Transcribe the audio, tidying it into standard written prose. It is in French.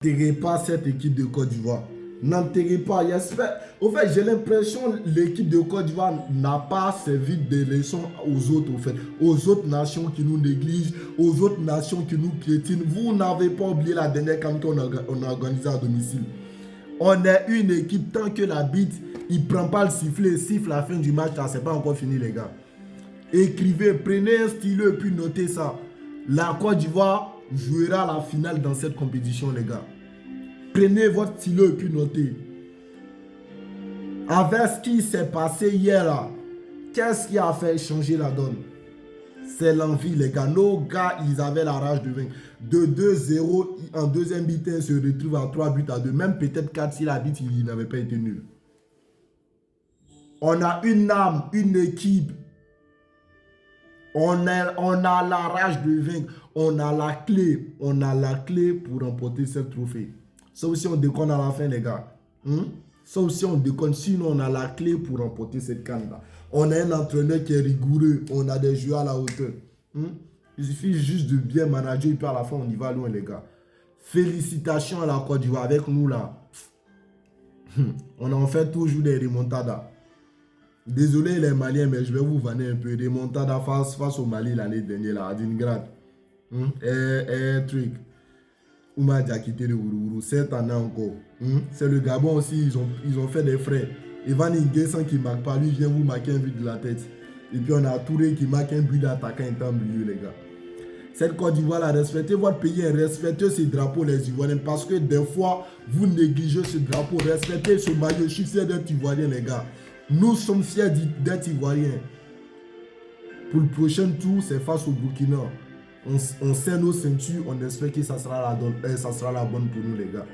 N'enterrez pas cette équipe de Côte d'Ivoire. N'enterrez pas. Au fait, j'ai l'impression que l'équipe de Côte d'Ivoire n'a pas servi de leçon aux autres, aux autres nations qui nous négligent, aux autres nations qui nous piétinent. Vous n'avez pas oublié la dernière campagne qu'on a organisée à domicile. On est une équipe, tant que l'arbitre il prend pas le sifflet, siffle la fin du match, là, c'est pas encore fini, les gars. Écrivez, prenez un stylo et puis notez ça. La Côte d'Ivoire jouera la finale dans cette compétition, les gars. Prenez votre stylo et puis notez. Avec ce qui s'est passé hier là, qu'est-ce qui a fait changer la donne? C'est l'envie, les gars. Nos gars, ils avaient la rage de vaincre. De 2-0 en deuxième mi-temps, se retrouve à 3 buts à 2. Même peut-être 4 si l'arbitre il n'avait pas été nul. On a une âme, une équipe. On a la rage de vaincre. On a la clé. On a la clé pour remporter ce trophée. Sauf si on déconne à la fin, les gars. Sauf si on déconne. Sinon, on a la clé pour remporter cette canne-là. On a un entraîneur qui est rigoureux. On a des joueurs à la hauteur. Il suffit juste de bien manager. Et puis à la fin, on y va loin, les gars. Félicitations à la Côte d'Ivoire. Avec nous, là. On en fait toujours des remontadas. Désolé les Maliens, mais je vais vous vanner un peu. Remontada face au Mali l'année dernière, là, à Dingrad. Truc. Ouma Diakité de Ourourou, cette année encore. C'est le Gabon aussi, ils ont fait des frais. Evan Inguessan qui ne marque pas, lui vient vous marquer un but de la tête. Et puis on a Touré qui marque un but d'attaquant étant milieu, les gars. Cette Côte d'Ivoire, là, respectez votre pays, respectez ces drapeaux, les Ivoiriens, parce que des fois, vous négligez ce drapeau. Respectez ce maillot, je suis fier d'être Ivoirien, les gars. Nous sommes fiers d'être Ivoiriens. Pour le prochain tour, c'est face au Burkina. On serre nos ceintures, on espère que ça sera la bonne pour nous, les gars.